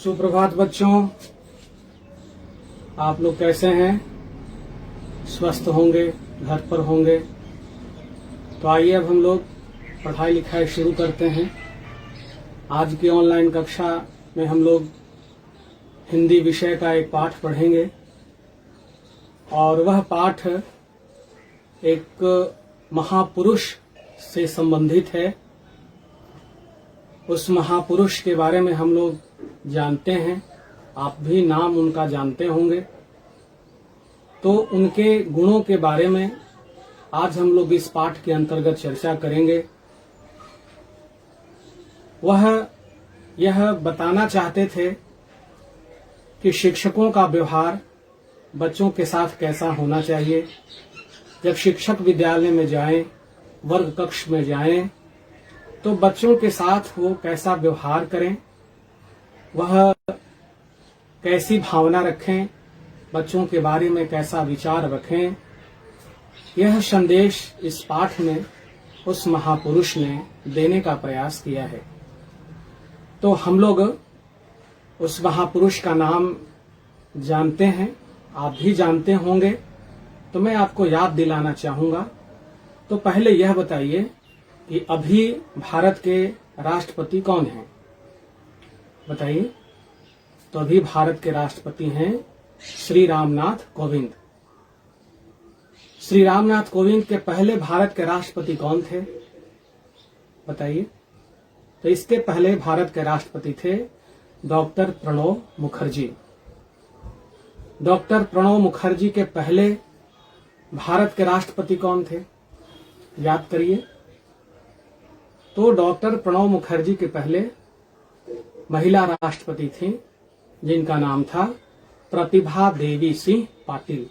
सुप्रभात बच्चों, आप लोग कैसे हैं? स्वस्थ होंगे, घर पर होंगे। तो आइए अब हम लोग पढ़ाई लिखाई शुरू करते हैं। आज की ऑनलाइन कक्षा में हम लोग हिंदी विषय का एक पाठ पढ़ेंगे और वह पाठ एक महापुरुष से संबंधित है। उस महापुरुष के बारे में हम लोग जानते हैं, आप भी नाम उनका जानते होंगे। तो उनके गुणों के बारे में आज हम लोग इस पाठ के अंतर्गत चर्चा करेंगे। वह यह बताना चाहते थे कि शिक्षकों का व्यवहार बच्चों के साथ कैसा होना चाहिए। जब शिक्षक विद्यालय में जाएं, वर्ग कक्ष में जाएं, तो बच्चों के साथ वो कैसा व्यवहार करें, वह कैसी भावना रखें, बच्चों के बारे में कैसा विचार रखें। यह संदेश इस पाठ में उस महापुरुष ने देने का प्रयास किया है। तो हम लोग उस महापुरुष का नाम जानते हैं, आप भी जानते होंगे। तो मैं आपको याद दिलाना चाहूंगा। तो पहले यह बताइए कि अभी भारत के राष्ट्रपति कौन हैं? बताइए। तो अभी भारत के राष्ट्रपति हैं श्री रामनाथ कोविंद। श्री रामनाथ कोविंद के पहले भारत के राष्ट्रपति कौन थे? बताइए। तो इसके पहले भारत के राष्ट्रपति थे डॉक्टर प्रणब मुखर्जी। डॉक्टर प्रणब मुखर्जी के पहले भारत के राष्ट्रपति कौन थे? याद करिए। तो डॉक्टर प्रणब मुखर्जी के पहले महिला राष्ट्रपति थी जिनका नाम था प्रतिभा देवी सिंह पाटिल।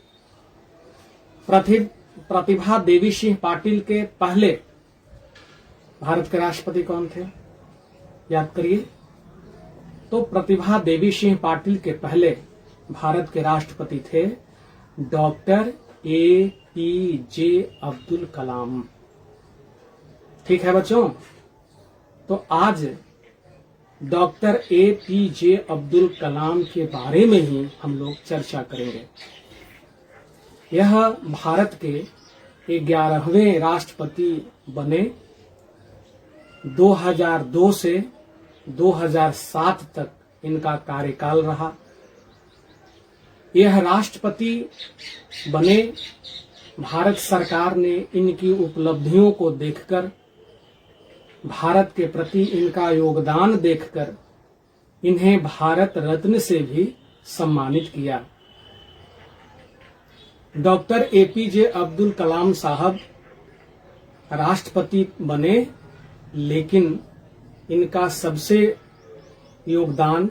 प्रतिभा देवी सिंह पाटिल के पहले भारत के राष्ट्रपति कौन थे? याद करिए। तो प्रतिभा देवी सिंह पाटिल के पहले भारत के राष्ट्रपति थे डॉक्टर APJ अब्दुल कलाम। ठीक है बच्चों। तो आज डॉक्टर APJ अब्दुल कलाम के बारे में ही हम लोग चर्चा करेंगे। यह भारत के 11वें राष्ट्रपति बने। 2002 से 2007 तक इनका कार्यकाल रहा। यह राष्ट्रपति बने। भारत सरकार ने इनकी उपलब्धियों को देखकर, भारत के प्रति इनका योगदान देखकर इन्हें भारत रत्न से भी सम्मानित किया। डॉक्टर APJ अब्दुल कलाम साहब राष्ट्रपति बने, लेकिन इनका सबसे योगदान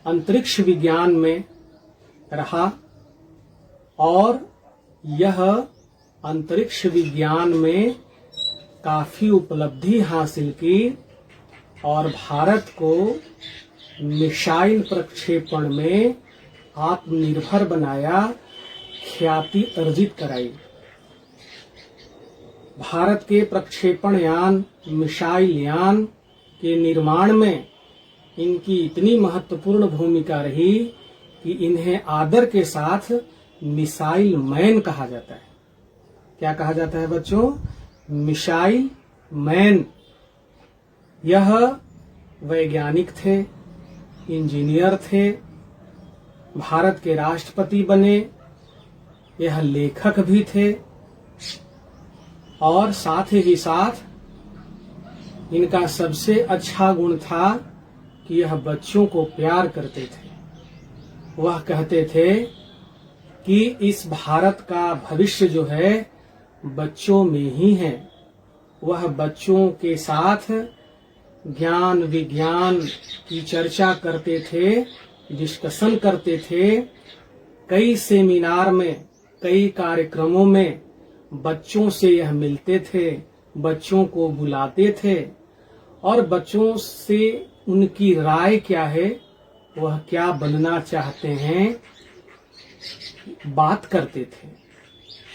अंतरिक्ष विज्ञान में रहा और यह अंतरिक्ष विज्ञान में काफी उपलब्धि हासिल की और भारत को मिसाइल प्रक्षेपण में आत्मनिर्भर बनाया, ख्याति अर्जित कराई। भारत के प्रक्षेपण यान, मिसाइल यान के निर्माण में इनकी इतनी महत्वपूर्ण भूमिका रही कि इन्हें आदर के साथ मिसाइल मैन कहा जाता है। क्या कहा जाता है बच्चों? Missile man. यह वैज्ञानिक थे, इंजीनियर थे, भारत के राष्ट्रपति बने, यह लेखक भी थे और साथ ही साथ इनका सबसे अच्छा गुण था कि यह बच्चों को प्यार करते थे। वह कहते थे कि इस भारत का भविष्य जो है बच्चों में ही है। वह बच्चों के साथ ज्ञान विज्ञान की चर्चा करते थे, डिस्कशन करते थे। कई सेमिनार में, कई कार्यक्रमों में बच्चों से यह मिलते थे, बच्चों को बुलाते थे और बच्चों से उनकी राय क्या है, वह क्या बनना चाहते हैं, बात करते थे।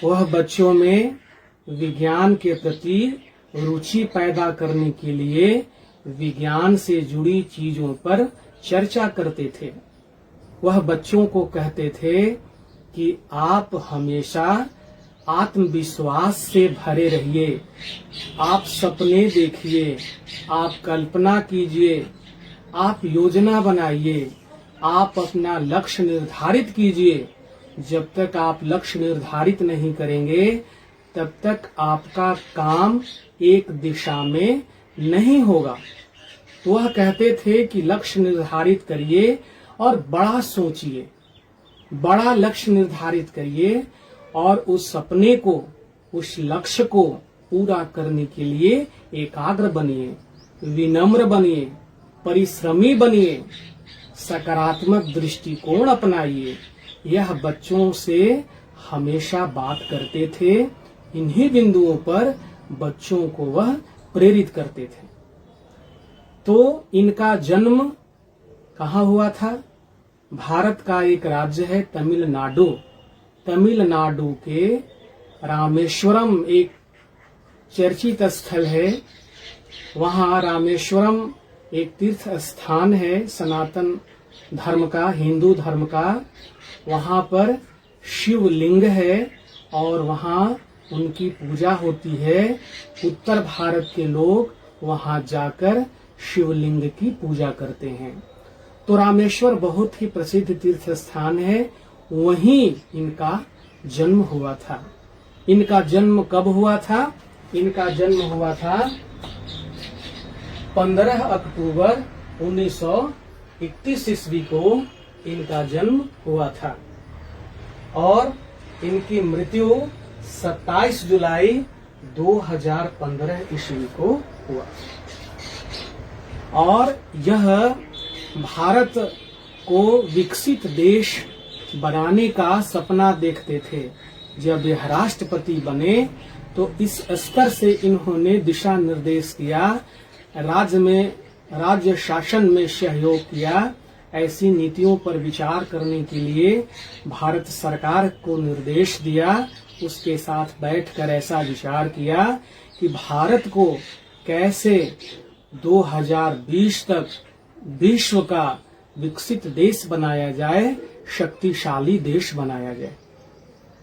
वह बच्चों में विज्ञान के प्रति रुचि पैदा करने के लिए विज्ञान से जुड़ी चीजों पर चर्चा करते थे। वह बच्चों को कहते थे कि आप हमेशा आत्मविश्वास से भरे रहिए, आप सपने देखिए, आप कल्पना कीजिए, आप योजना बनाइए, आप अपना लक्ष्य निर्धारित कीजिए। जब तक आप लक्ष्य निर्धारित नहीं करेंगे तब तक आपका काम एक दिशा में नहीं होगा। वह कहते थे कि लक्ष्य निर्धारित करिए और बड़ा सोचिए, बड़ा लक्ष्य निर्धारित करिए और उस सपने को, उस लक्ष्य को पूरा करने के लिए एकाग्र बनिए, विनम्र बनिए, परिश्रमी बनिए, सकारात्मक दृष्टिकोण अपनाइए। यह बच्चों से हमेशा बात करते थे। इन्हीं बिंदुओं पर बच्चों को वह प्रेरित करते थे। तो इनका जन्म कहाँ हुआ था? भारत का एक राज्य है तमिलनाडु। तमिलनाडु के रामेश्वरम एक चर्चित स्थल है। वहाँ रामेश्वरम एक तीर्थ स्थान है सनातन धर्म का, हिंदू धर्म का। वहाँ पर शिवलिंग है और वहाँ उनकी पूजा होती है। उत्तर भारत के लोग वहाँ जाकर शिवलिंग की पूजा करते हैं। तो रामेश्वर बहुत ही प्रसिद्ध तीर्थ स्थान है। वहीं इनका जन्म हुआ था। इनका जन्म कब हुआ था? इनका जन्म हुआ था 15 अक्टूबर 1931 ईस्वी को इनका जन्म हुआ था और इनकी मृत्यु 27 जुलाई 2015 ईस्वी को हुआ। और यह भारत को विकसित देश बनाने का सपना देखते थे। जब यह राष्ट्रपति बने तो इस स्तर से इन्होंने दिशा निर्देश किया, राज्य शासन में सहयोग किया। ऐसी नीतियों पर विचार करने के लिए भारत सरकार को निर्देश दिया। उसके साथ बैठकर ऐसा विचार किया कि भारत को कैसे 2020 तक विश्व का विकसित देश बनाया जाए, शक्तिशाली देश बनाया जाए।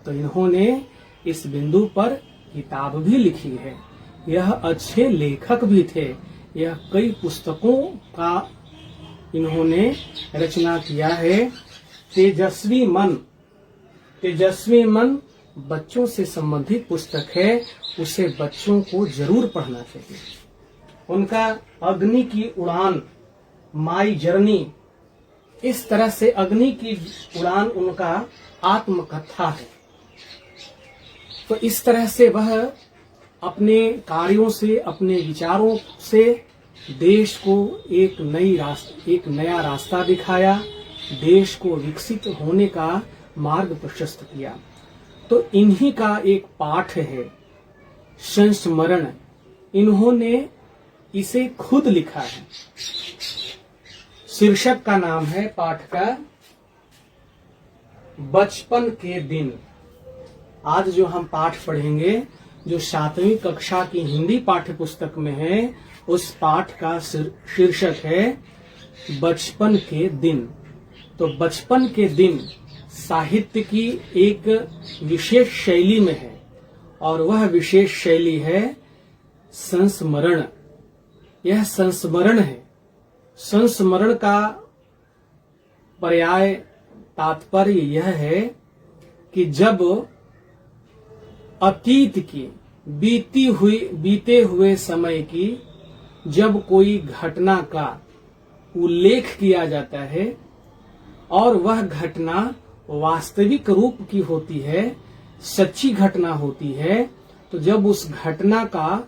तो इन्होंने इस बिंदु पर किताब भी लिखी है। यह अच्छे लेखक भी थे। यह कई पुस्तकों का इन्होंने रचना किया है। तेजस्वी मन बच्चों से संबंधित पुस्तक है। उसे बच्चों को जरूर पढ़ना चाहिए। उनका अग्नि की उड़ान, माई जर्नी, इस तरह से अग्नि की उड़ान उनका आत्मकथा है। तो इस तरह से वह अपने कार्यों से, अपने विचारों से देश को एक नया रास्ता दिखाया, देश को विकसित होने का मार्ग प्रशस्त किया। तो इन्हीं का एक पाठ है संस्मरण। इन्होंने इसे खुद लिखा है। शीर्षक का नाम है पाठ का बचपन के दिन। आज जो हम पाठ पढ़ेंगे, जो 7वीं कक्षा की हिंदी पाठ्य पुस्तक में है, उस पाठ का शीर्षक है बचपन के दिन। तो बचपन के दिन साहित्य की एक विशेष शैली में है और वह विशेष शैली है संस्मरण। यह संस्मरण है। संस्मरण का पर्याय तात्पर्य यह है कि जब अतीत की बीते हुए समय की जब कोई घटना का उल्लेख किया जाता है और वह घटना वास्तविक रूप की होती है, सच्ची घटना होती है, तो जब उस घटना का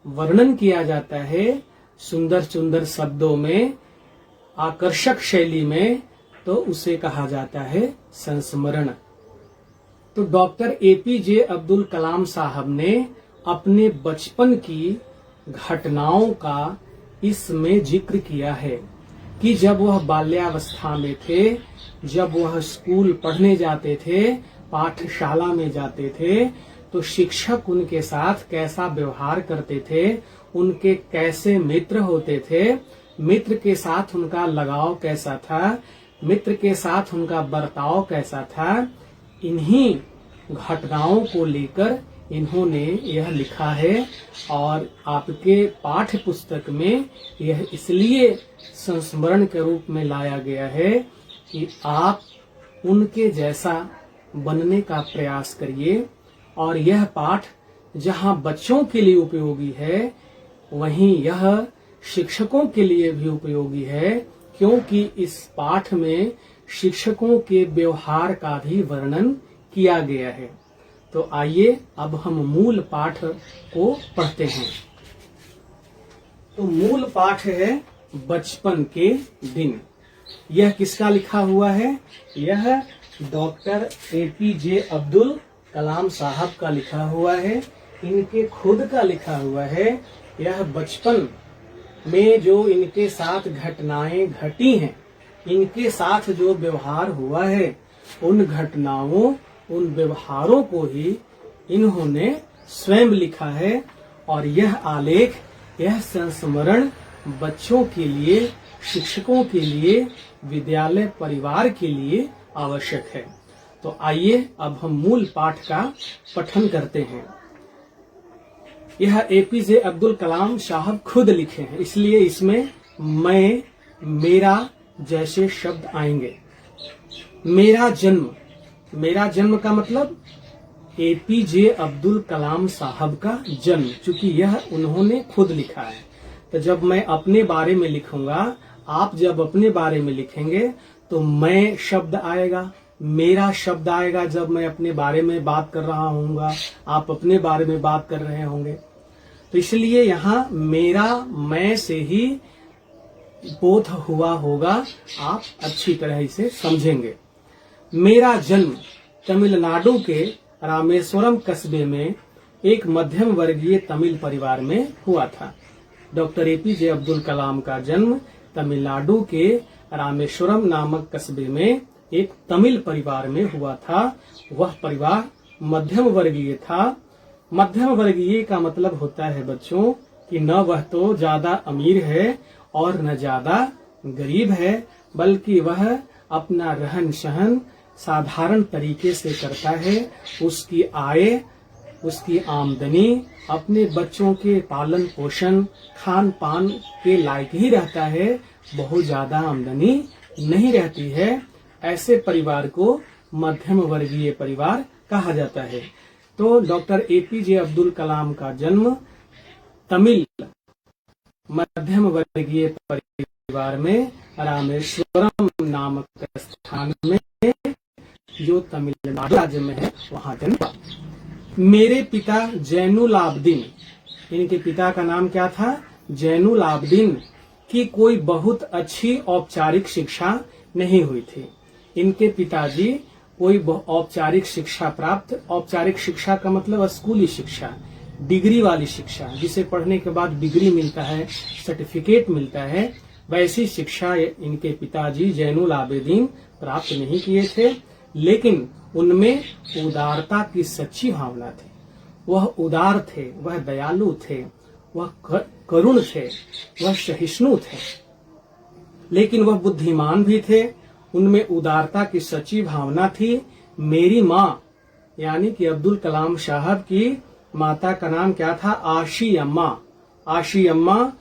वर्णन किया जाता है सुंदर सुंदर शब्दों में, आकर्षक शैली में, तो उसे कहा जाता है संस्मरण। तो डॉक्टर एपीजे अब्दुल कलाम साहब ने अपने बचपन की घटनाओं का इसमें जिक्र किया है कि जब वह बाल्यावस्था में थे, जब वह स्कूल पढ़ने जाते थे, पाठशाला में जाते थे, तो शिक्षक उनके साथ कैसा व्यवहार करते थे, उनके कैसे मित्र होते थे, मित्र के साथ उनका लगाव कैसा था, मित्र के साथ उनका बर्ताव कैसा था, इन्हीं घटनाओं को लेकर इन्होंने यह लिखा है। और आपके पाठ्य पुस्तक में यह इसलिए संस्मरण के रूप में लाया गया है कि आप उनके जैसा बनने का प्रयास करिए। और यह पाठ जहां बच्चों के लिए उपयोगी है, वहीं यह शिक्षकों के लिए भी उपयोगी है, क्योंकि इस पाठ में शिक्षकों के व्यवहार का भी वर्णन किया गया है। तो आइए अब हम मूल पाठ को पढ़ते हैं। तो मूल पाठ है बचपन के दिन। यह किसका लिखा हुआ है? यह डॉक्टर APJ अब्दुल कलाम साहब का लिखा हुआ है। इनके खुद का लिखा हुआ है। यह बचपन में जो इनके साथ घटनाएं घटी हैं, इनके साथ जो व्यवहार हुआ है, उन घटनाओं, उन व्यवहारों को ही इन्होंने स्वयं लिखा है। और यह आलेख, यह संस्मरण बच्चों के लिए, शिक्षकों के लिए, विद्यालय परिवार के लिए आवश्यक है। तो आइए अब हम मूल पाठ का पठन करते हैं। यह APJ अब्दुल कलाम साहब खुद लिखे हैं, इसलिए इसमें मैं, मेरा जैसे शब्द आएंगे। मेरा जन्म, मेरा जन्म का मतलब APJ अब्दुल कलाम साहब का जन्म, चूंकि यह उन्होंने खुद लिखा है। तो जब मैं अपने बारे में लिखूंगा, आप जब अपने बारे में लिखेंगे तो मैं शब्द आएगा, मेरा शब्द आएगा। जब मैं अपने बारे में बात कर रहा हूँगा, आप अपने बारे में बात कर रहे होंगे। तो इसलिए यहाँ मेरा, मैं से ही बोध हुआ होगा, आप अच्छी तरह इसे समझेंगे। मेरा जन्म तमिलनाडु के रामेश्वरम कस्बे में एक मध्यम वर्गीय तमिल परिवार में हुआ था। डॉक्टर APJ अब्दुल कलाम का जन्म तमिलनाडु के रामेश्वरम नामक कस्बे में एक तमिल परिवार में हुआ था। वह परिवार मध्यम वर्गीय था। मध्यम वर्गीय का मतलब होता है बच्चों कि न वह तो ज्यादा अमीर है और न ज्यादा गरीब है, बल्कि वह अपना रहन सहन साधारण तरीके से करता है। उसकी आय, उसकी आमदनी अपने बच्चों के पालन पोषण, खान पान के लायक ही रहता है, बहुत ज्यादा आमदनी नहीं रहती है। ऐसे परिवार को मध्यम वर्गीय परिवार कहा जाता है। तो डॉक्टर APJ अब्दुल कलाम का जन्म तमिल मध्यम वर्गीय परिवार में रामेश्वरम नामक स्थान में, जो तमिलनाडु राज्य में है, वहां जन्मा। मेरे पिता जैनुल आबदीन, इनके पिता का नाम क्या था? जैनुल आबदीन की कोई बहुत अच्छी औपचारिक शिक्षा नहीं हुई थी। इनके पिताजी कोई औपचारिक शिक्षा प्राप्त, औपचारिक शिक्षा का मतलब स्कूली शिक्षा, डिग्री वाली शिक्षा, जिसे पढ़ने के बाद डिग्री मिलता है, सर्टिफिकेट मिलता है, वैसी शिक्षा इनके पिताजी जैनुल आबदीन प्राप्त नहीं किए थे। लेकिन उनमें उदारता की सच्ची भावना थी। वह उदार थे, वह दयालु थे, वह करुण थे, वह सहिष्णु थे, लेकिन वह बुद्धिमान भी थे। उनमें उदारता की सच्ची भावना थी। मेरी माँ यानी कि अब्दुल कलाम साहब की माता का नाम क्या था? आशी अम्मा। आशी अम्मा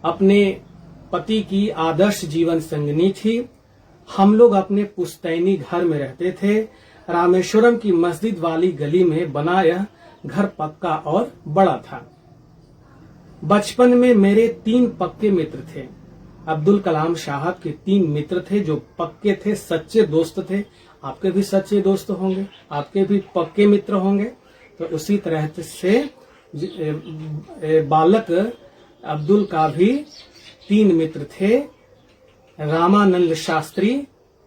अपने पति की आदर्श जीवन संगिनी थी। हम लोग अपने पुश्तैनी घर में रहते थे। रामेश्वरम की मस्जिद वाली गली में बना यह घर पक्का और बड़ा था। बचपन में मेरे 3 पक्के मित्र थे। अब्दुल कलाम साहब के 3 मित्र थे जो पक्के थे, सच्चे दोस्त थे। आपके भी सच्चे दोस्त होंगे, आपके भी पक्के मित्र होंगे। तो उसी तरह से बालक अब्दुल का भी 3 मित्र थे, रामानंद शास्त्री,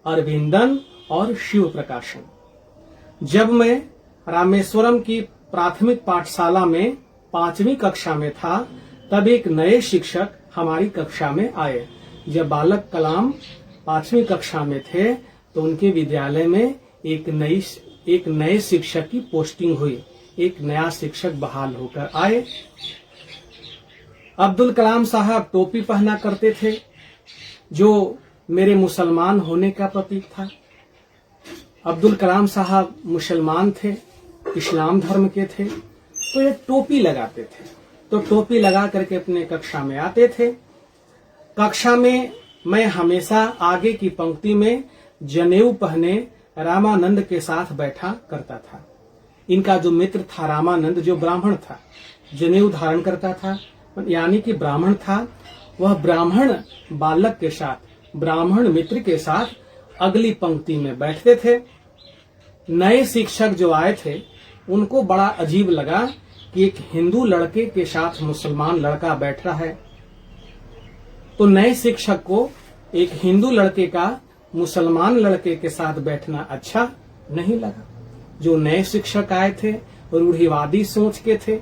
अरविंदन और शिव प्रकाशन। जब मैं रामेश्वरम की प्राथमिक पाठशाला में 5वीं कक्षा में था, तब एक नए शिक्षक हमारी कक्षा में आए। जब बालक कलाम 5वीं कक्षा में थे तो उनके विद्यालय में एक नए शिक्षक की पोस्टिंग हुई। एक नया शिक्षक बहाल होकर आए। अब्दुल कलाम साहब टोपी पहना करते थे, जो मेरे मुसलमान होने का प्रतीक था। अब्दुल कलाम साहब मुसलमान थे, इस्लाम धर्म के थे, तो ये टोपी लगाते थे। तो टोपी लगा करके अपने कक्षा में आते थे। कक्षा में मैं हमेशा आगे की पंक्ति में जनेऊ पहने रामानंद के साथ बैठा करता था। इनका जो मित्र था रामानंद, जो ब्राह्मण था, जनेऊ धारण करता था, यानी कि ब्राह्मण था, वह ब्राह्मण बालक के साथ, ब्राह्मण मित्र के साथ अगली पंक्ति में बैठते थे। नए शिक्षक जो आए थे उनको बड़ा अजीब लगा कि एक हिंदू लड़के के साथ मुसलमान लड़का बैठ रहा है। तो नए शिक्षक को एक हिंदू लड़के का मुसलमान लड़के के साथ बैठना अच्छा नहीं लगा। जो नए शिक्षक आए थे रूढ़िवादी सोच के थे,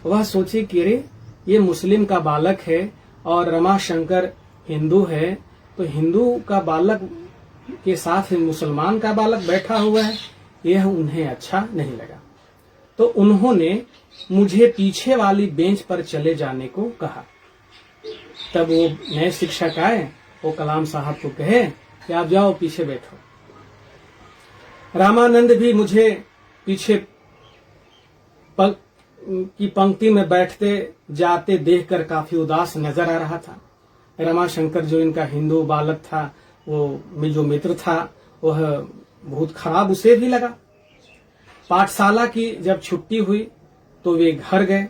वह सोचे कि अरे ये मुस्लिम का बालक है और रमाशंकर हिंदू है, तो हिंदू का बालक के साथ मुसलमान का बालक बैठा हुआ है, यह उन्हें अच्छा नहीं लगा। तो उन्होंने मुझे पीछे वाली बेंच पर चले जाने को कहा। तब वो नए शिक्षक आए, वो कलाम साहब को कहे कि आप जाओ पीछे बैठो। रामानंद भी मुझे पीछे की पंक्ति में बैठते जाते देखकर काफी उदास नजर आ रहा था। रमाशंकर जो इनका हिंदू बालक था, वो जो मित्र था, वह बहुत खराब उसे भी लगा। पाठशाला की जब छुट्टी हुई तो वे घर गए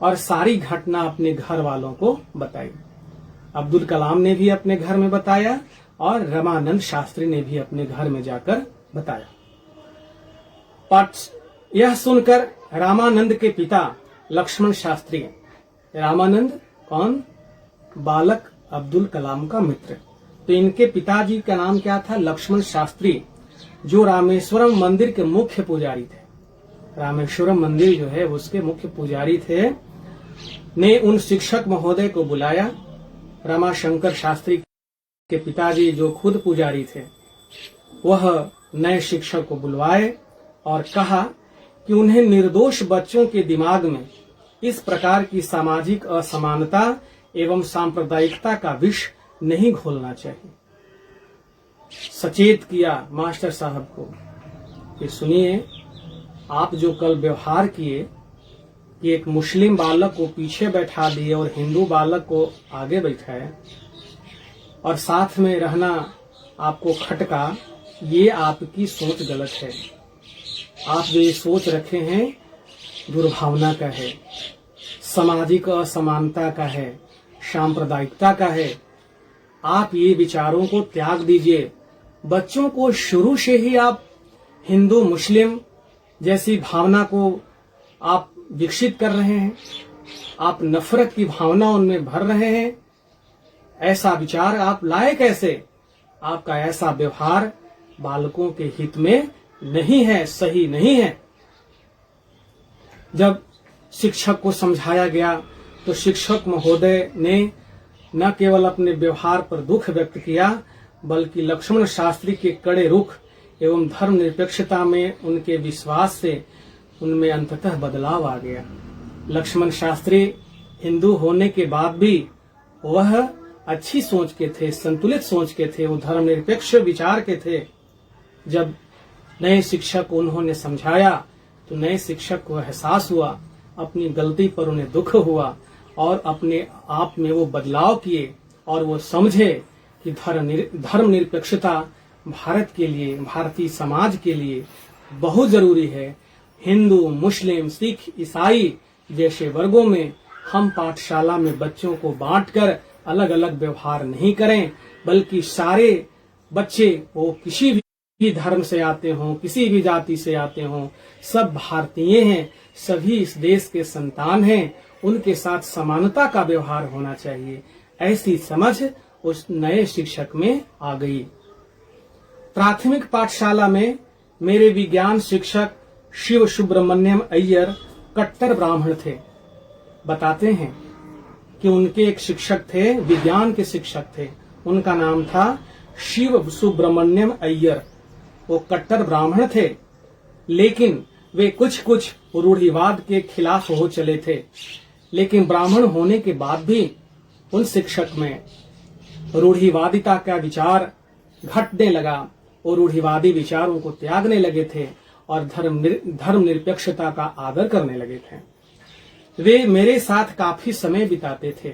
और सारी घटना अपने घर वालों को बताई। अब्दुल कलाम ने भी अपने घर में बताया और रमानंद शास्त्री ने भी अपने घर में जाकर बताया। यह सुनकर रामानंद के पिता लक्ष्मण शास्त्री, रामानंद कौन? बालक अब्दुल कलाम का मित्र। तो इनके पिताजी का नाम क्या था? लक्ष्मण शास्त्री, जो रामेश्वरम मंदिर के मुख्य पुजारी थे। रामेश्वरम मंदिर जो है उसके मुख्य पुजारी थे, ने उन शिक्षक महोदय को बुलाया। रमाशंकर शास्त्री के पिताजी जो खुद पुजारी थे, वह नए शिक्षक को बुलवाए और कहा कि उन्हें निर्दोष बच्चों के दिमाग में इस प्रकार की सामाजिक असमानता एवं सांप्रदायिकता का विष नहीं घोलना चाहिए। सचेत किया मास्टर साहब को कि सुनिए, आप जो कल व्यवहार किए कि एक मुस्लिम बालक को पीछे बैठा दिए और हिंदू बालक को आगे बैठाए और साथ में रहना आपको खटका, ये आपकी सोच गलत है। आप जो ये सोच रखे हैं दुर्भावना का है, सामाजिक असमानता का है, सांप्रदायिकता का है। आप ये विचारों को त्याग दीजिए। बच्चों को शुरू से ही आप हिंदू मुस्लिम जैसी भावना को आप विकसित कर रहे हैं, आप नफरत की भावना उनमें भर रहे हैं। ऐसा विचार आप लाए कैसे? आपका ऐसा व्यवहार बालकों के हित में नहीं है, सही नहीं है। जब शिक्षक को समझाया गया तो शिक्षक महोदय ने न केवल अपने व्यवहार पर दुख व्यक्त किया, बल्कि लक्ष्मण शास्त्री के कड़े रुख एवं धर्मनिरपेक्षता में उनके विश्वास से उनमें अंततः बदलाव आ गया। लक्ष्मण शास्त्री हिंदू होने के बाद भी वह अच्छी सोच के थे, संतुलित सोच के थे, वो धर्मनिरपेक्ष विचार के थे। जब नए शिक्षक को उन्होंने समझाया तो नए शिक्षक को एहसास हुआ, अपनी गलती पर उन्हें दुख हुआ और अपने आप में वो बदलाव किए और वो समझे कि धर्मनिरपेक्षता भारत के लिए, भारतीय समाज के लिए बहुत जरूरी है। हिंदू, मुस्लिम, सिख, ईसाई जैसे वर्गों में हम पाठशाला में बच्चों को बांटकर अलग अलग व्यवहार नहीं करें, बल्कि सारे बच्चे वो किसी भी धर्म से आते हों, किसी भी जाति से आते हों, सब भारतीय हैं, सभी इस देश के संतान हैं, उनके साथ समानता का व्यवहार होना चाहिए। ऐसी समझ उस नए शिक्षक में आ गई। प्राथमिक पाठशाला में मेरे विज्ञान शिक्षक शिव सुब्रमण्यम अय्यर कट्टर ब्राह्मण थे। बताते हैं कि उनके एक शिक्षक थे, विज्ञान के शिक्षक थे, उनका नाम था शिव सुब्रमण्यम अय्यर। वो कट्टर ब्राह्मण थे, लेकिन वे कुछ रूढ़िवाद के खिलाफ हो चले थे। लेकिन ब्राह्मण होने के बाद भी उन शिक्षक में रूढ़िवादिता का विचार घटने लगा और रूढ़िवादी विचारों को त्यागने लगे थे और धर्म निरपेक्षता का आदर करने लगे थे। वे मेरे साथ काफी समय बिताते थे।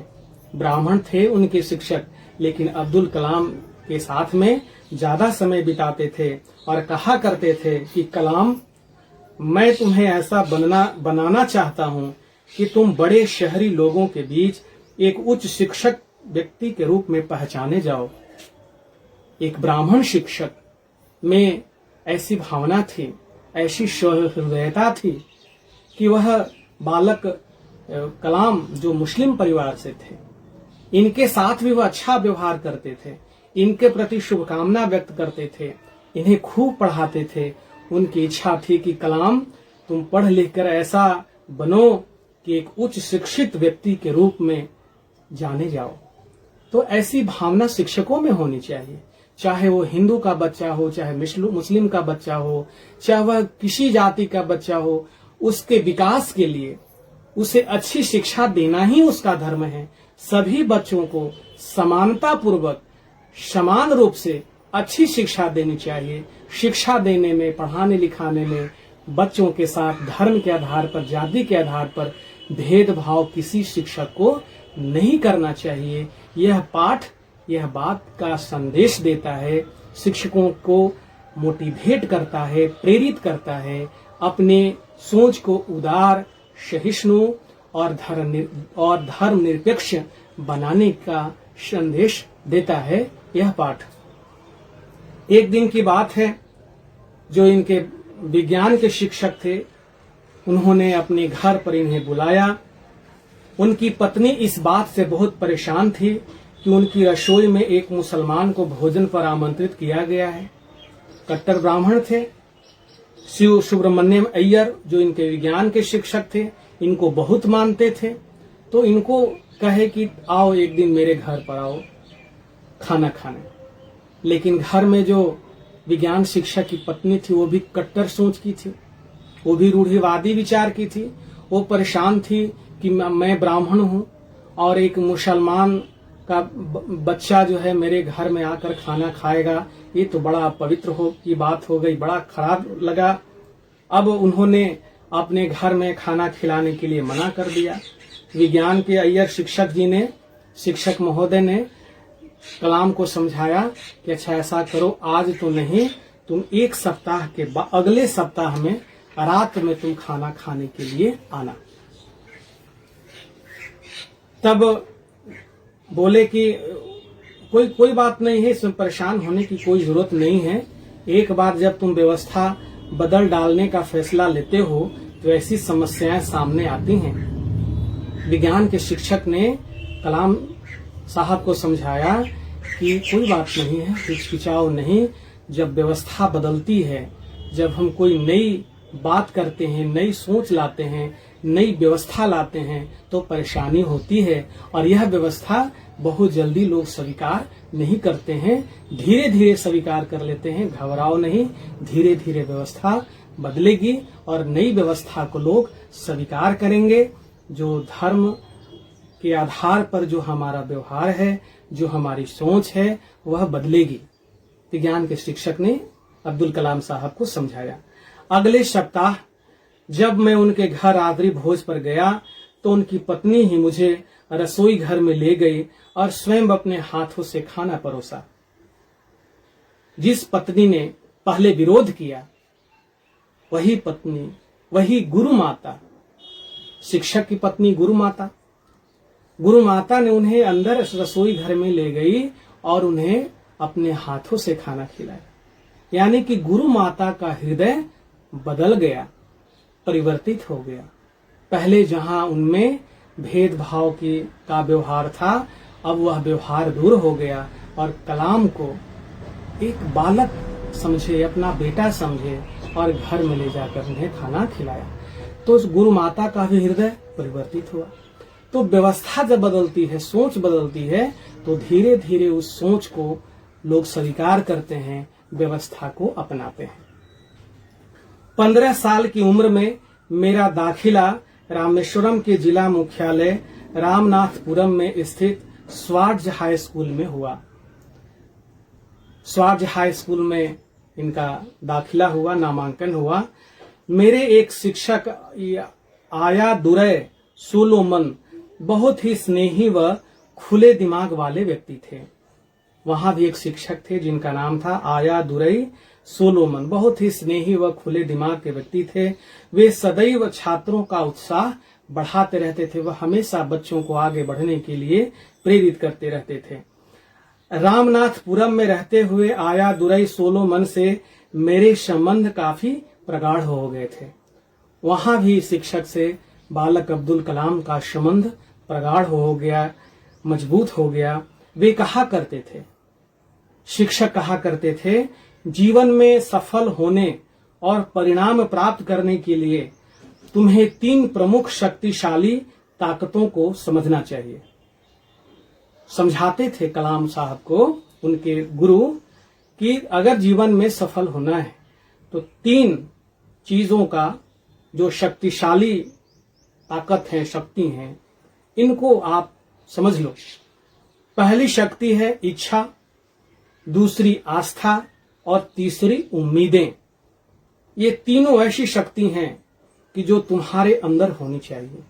ब्राह्मण थे उनके शिक्षक, लेकिन अब्दुल कलाम के साथ में ज्यादा समय बिताते थे और कहा करते थे कि कलाम, मैं तुम्हें ऐसा बनाना चाहता हूं कि तुम बड़े शहरी लोगों के बीच एक उच्च शिक्षक व्यक्ति के रूप में पहचाने जाओ। एक ब्राह्मण शिक्षक में ऐसी भावना थी, ऐसी हृदयता थी कि वह बालक कलाम जो मुस्लिम परिवार से थे, इनके साथ भी वह अच्छा व्यवहार करते थे, इनके प्रति शुभकामना व्यक्त करते थे, इन्हें खूब पढ़ाते थे। उनकी इच्छा थी कि कलाम, तुम पढ़ लिख कर ऐसा बनो कि एक उच्च शिक्षित व्यक्ति के रूप में जाने जाओ। तो ऐसी भावना शिक्षकों में होनी चाहिए, चाहे वो हिंदू का बच्चा हो, चाहे मुस्लिम का बच्चा हो, चाहे वह किसी जाति का बच्चा हो। उसके विकास के लिए उसे अच्छी शिक्षा देना ही उसका धर्म है। सभी बच्चों को समानता पूर्वक समान रूप से अच्छी शिक्षा देनी चाहिए। शिक्षा देने में, पढ़ाने लिखाने में बच्चों के साथ धर्म के आधार पर, जाति के आधार पर भेदभाव किसी शिक्षक को नहीं करना चाहिए। यह पाठ, यह बात का संदेश देता है, शिक्षकों को मोटिवेट करता है, प्रेरित करता है, अपने सोच को उदार, सहिष्णु और धर्म निरपेक्ष बनाने का संदेश देता है यह पाठ। एक दिन की बात है, जो इनके विज्ञान के शिक्षक थे, उन्होंने अपने घर पर इन्हें बुलाया। उनकी पत्नी इस बात से बहुत परेशान थी कि उनकी रसोई में एक मुसलमान को भोजन पर आमंत्रित किया गया है। कट्टर ब्राह्मण थे। शिव सुब्रमण्यम अय्यर जो इनके विज्ञान के शिक्षक थे, इनको बहुत मानते थे। तो इनको कहे कि आओ एक दिन मेरे घर पर आओ खाना खाने। लेकिन घर में जो विज्ञान शिक्षक की पत्नी थी, वो भी कट्टर सोच की थी, वो भी रूढ़िवादी विचार की थी। वो परेशान थी कि मैं ब्राह्मण हूं और एक मुसलमान का बच्चा जो है मेरे घर में आकर खाना खाएगा, ये तो बड़ा अपवित्र की बात हो गई, बड़ा खराब लगा। अब उन्होंने अपने घर में खाना खिलाने के लिए मना कर दिया। विज्ञान के अय्यर शिक्षक महोदय ने कलाम को समझाया कि अच्छा ऐसा करो, आज तो नहीं, तुम एक सप्ताह के बाद अगले सप्ताह में रात में तुम खाना खाने के लिए आना। तब बोले कि कोई बात नहीं है, इसमें परेशान होने की कोई जरूरत नहीं है। एक बार जब तुम व्यवस्था बदल डालने का फैसला लेते हो तो ऐसी समस्याएं सामने आती हैं। विज्ञान के शिक्षक ने कलाम साहब को समझाया कि कोई बात नहीं है, हिचकिचाओ नहीं। जब व्यवस्था बदलती है, जब हम कोई नई बात करते हैं, नई सोच लाते हैं, नई व्यवस्था लाते हैं, तो परेशानी होती है और यह व्यवस्था बहुत जल्दी लोग स्वीकार नहीं करते हैं, धीरे धीरे स्वीकार कर लेते हैं। घबराओ नहीं, धीरे धीरे व्यवस्था बदलेगी और नई व्यवस्था को लोग स्वीकार करेंगे। जो धर्म के आधार पर जो हमारा व्यवहार है, जो हमारी सोच है, वह बदलेगी। विज्ञान के शिक्षक ने अब्दुल कलाम साहब को समझाया। अगले सप्ताह जब मैं उनके घर रात्रि भोज पर गया तो उनकी पत्नी ही मुझे रसोई घर में ले गई और स्वयं अपने हाथों से खाना परोसा। जिस पत्नी ने पहले विरोध किया, वही पत्नी, वही गुरु माता, शिक्षक की पत्नी गुरु माता ने उन्हें अंदर रसोई घर में ले गई और उन्हें अपने हाथों से खाना खिलाया। यानी कि गुरु माता का हृदय बदल गया, परिवर्तित हो गया। पहले जहां उनमें भेदभाव का व्यवहार था, अब वह व्यवहार दूर हो गया और कलाम को एक बालक समझे, अपना बेटा समझे और घर में ले जाकर उन्हें खाना खिलाया। तो उस गुरु माता का भी हृदय परिवर्तित हुआ। तो व्यवस्था जब बदलती है, सोच बदलती है, तो धीरे धीरे उस सोच को लोग स्वीकार करते हैं, व्यवस्था को अपनाते हैं। 15 साल की उम्र में मेरा दाखिला रामेश्वरम के जिला मुख्यालय रामनाथपुरम में स्थित स्वार्ज हाई स्कूल में हुआ। स्वार्ज हाई स्कूल में इनका दाखिला हुआ, नामांकन हुआ। मेरे एक शिक्षक आया दुरै सोलोमन बहुत ही स्नेही व खुले दिमाग वाले व्यक्ति थे। वहां भी एक शिक्षक थे जिनका नाम था आया दुरै सोलोमन, बहुत ही स्नेही व खुले दिमाग के व्यक्ति थे। वे सदैव छात्रों का उत्साह बढ़ाते रहते थे। वह हमेशा बच्चों को आगे बढ़ने के लिए प्रेरित करते रहते थे। रामनाथपुरम में रहते हुए आया दुरै सोलोमन से मेरे संबंध काफी प्रगाढ़ हो गए थे। वहां भी शिक्षक से बालक अब्दुल कलाम का संबंध प्रगाढ़ हो गया, मजबूत हो गया। वे कहा करते थे, शिक्षक कहा करते थे, जीवन में सफल होने और परिणाम प्राप्त करने के लिए तुम्हें 3 प्रमुख शक्तिशाली ताकतों को समझना चाहिए। समझाते थे कलाम साहब को उनके गुरु कि अगर जीवन में सफल होना है तो 3 चीजों का जो शक्तिशाली ताकत है, शक्ति है, इनको आप समझ लो। पहली शक्ति है इच्छा, दूसरी आस्था और तीसरी उम्मीदें। ये तीनों ऐसी शक्ति हैं कि जो तुम्हारे अंदर होनी चाहिए।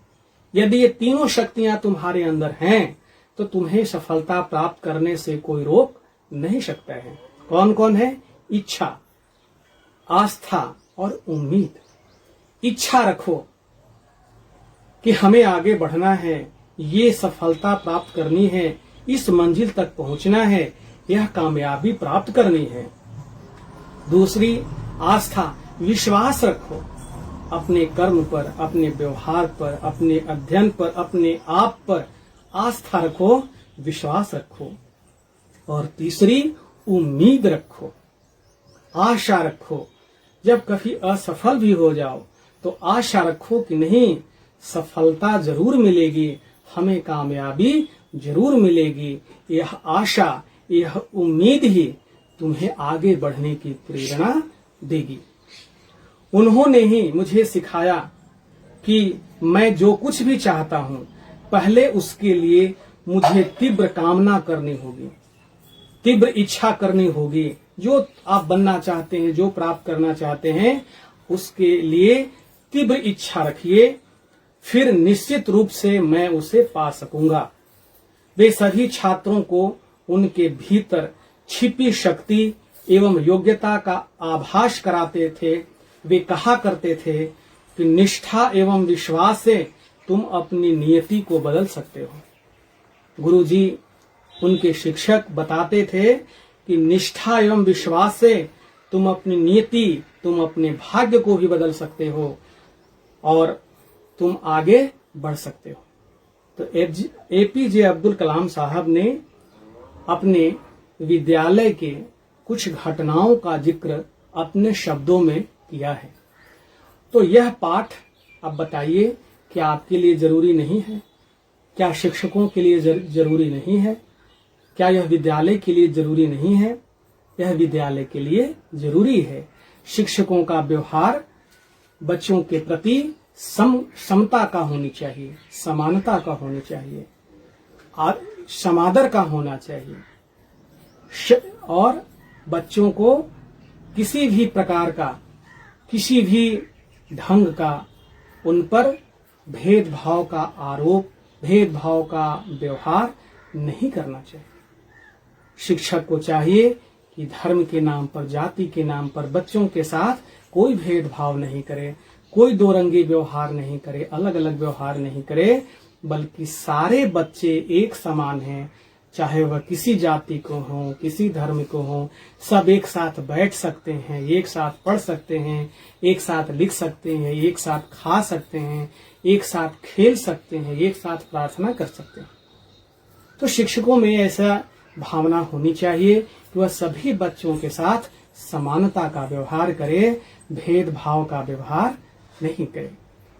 यदि ये तीनों शक्तियां तुम्हारे अंदर हैं तो तुम्हें सफलता प्राप्त करने से कोई रोक नहीं सकता है। कौन कौन है? इच्छा, आस्था और उम्मीद। इच्छा रखो कि हमें आगे बढ़ना है, ये सफलता प्राप्त करनी है, इस मंजिल तक पहुंचना है, यह कामयाबी प्राप्त करनी है। दूसरी आस्था, विश्वास रखो अपने कर्म पर, अपने व्यवहार पर, अपने अध्ययन पर, अपने आप पर आस्था रखो, विश्वास रखो। और तीसरी उम्मीद रखो, आशा रखो। जब कभी असफल भी हो जाओ तो आशा रखो कि नहीं, सफलता जरूर मिलेगी, हमें कामयाबी जरूर मिलेगी। यह आशा, यह उम्मीद ही तुम्हें आगे बढ़ने की प्रेरणा देगी। उन्होंने ही मुझे सिखाया कि मैं जो कुछ भी चाहता हूं, पहले उसके लिए मुझे तीव्र कामना करनी होगी, तीव्र इच्छा करनी होगी। जो आप बनना चाहते हैं, जो प्राप्त करना चाहते हैं, उसके लिए तीव्र इच्छा रखिए, फिर निश्चित रूप से मैं उसे पा सकूंगा। वे सभी छात्रों को उनके भीतर छिपी शक्ति एवं योग्यता का आभास कराते थे। वे कहा करते थे कि निष्ठा एवं विश्वास से तुम अपनी नियति को बदल सकते हो। गुरुजी, उनके शिक्षक बताते थे कि निष्ठा एवं विश्वास से तुम अपनी नियति, तुम अपने भाग्य को भी बदल सकते हो और तुम आगे बढ़ सकते हो। तो एपीजे अब्दुल कलाम साहब ने अपने विद्यालय के कुछ घटनाओं का जिक्र अपने शब्दों में किया है। तो यह पाठ अब बताइए, क्या आपके लिए जरूरी नहीं है? क्या शिक्षकों के लिए जरूरी नहीं है? क्या यह विद्यालय के लिए जरूरी नहीं है? यह विद्यालय के लिए जरूरी है। शिक्षकों का व्यवहार बच्चों के प्रति समता का होनी चाहिए, समानता का होनी चाहिए, समादर का होना चाहिए और बच्चों को किसी भी प्रकार का, किसी भी ढंग का उन पर भेदभाव का आरोप, भेदभाव का व्यवहार नहीं करना चाहिए। शिक्षक को चाहिए कि धर्म के नाम पर, जाति के नाम पर बच्चों के साथ कोई भेदभाव नहीं करे, कोई दो रंगी व्यवहार नहीं करे, अलग अलग व्यवहार नहीं करे, बल्कि सारे बच्चे एक समान हैं। चाहे वह किसी जाति को हो, किसी धर्म को हो, सब एक साथ बैठ सकते हैं, एक साथ पढ़ सकते हैं, एक साथ लिख सकते हैं, एक साथ खा सकते हैं, एक साथ खेल सकते हैं, एक साथ प्रार्थना कर सकते हैं। तो शिक्षकों में ऐसा भावना होनी चाहिए कि वह सभी बच्चों के साथ समानता का व्यवहार करे, भेदभाव का व्यवहार नहीं करे।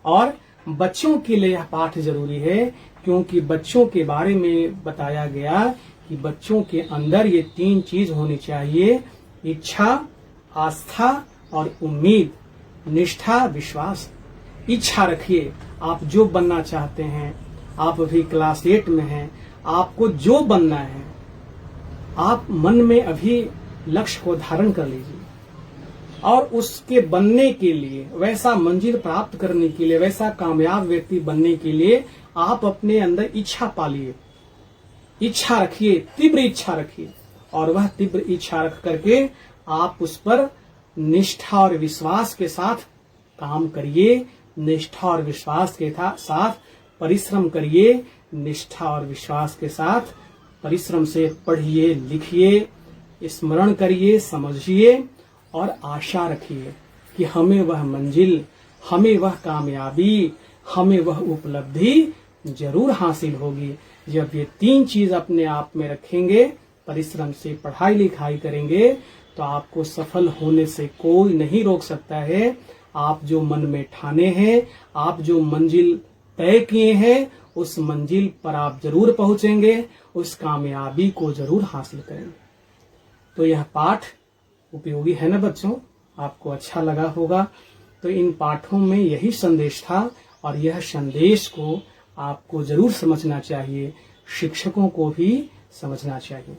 और बच्चों के लिए यह पाठ जरूरी है, क्योंकि बच्चों के बारे में बताया गया कि बच्चों के अंदर ये 3 चीज होनी चाहिए: इच्छा, आस्था और उम्मीद, निष्ठा, विश्वास। इच्छा रखिए, आप जो बनना चाहते हैं, आप अभी क्लास 8 में हैं, आपको जो बनना है, आप मन में अभी लक्ष्य को धारण कर लीजिए और उसके बनने के लिए, वैसा मंजिल प्राप्त करने के लिए, वैसा कामयाब व्यक्ति बनने के लिए आप अपने अंदर इच्छा पालिए, इच्छा रखिए, तीव्र इच्छा रखिए और वह तीव्र इच्छा रख करके आप उस पर निष्ठा और विश्वास के साथ काम करिए, निष्ठा और विश्वास के साथ परिश्रम करिए, निष्ठा और विश्वास के साथ परिश्रम से पढ़िए, लिखिए, स्मरण करिए, समझिए और आशा रखिए कि हमें वह मंजिल, हमें वह कामयाबी, हमें वह उपलब्धि जरूर हासिल होगी। जब ये 3 चीज अपने आप में रखेंगे, परिश्रम से पढ़ाई लिखाई करेंगे, तो आपको सफल होने से कोई नहीं रोक सकता है। आप जो मन में ठाने हैं, आप जो मंजिल तय किए हैं, उस मंजिल पर आप जरूर पहुंचेंगे, उस कामयाबी को जरूर हासिल करेंगे। तो यह पाठ उपयोगी है ना बच्चों? आपको अच्छा लगा होगा। तो इन पाठों में यही संदेश था और यह संदेश को आपको जरूर समझना चाहिए, शिक्षकों को भी समझना चाहिए।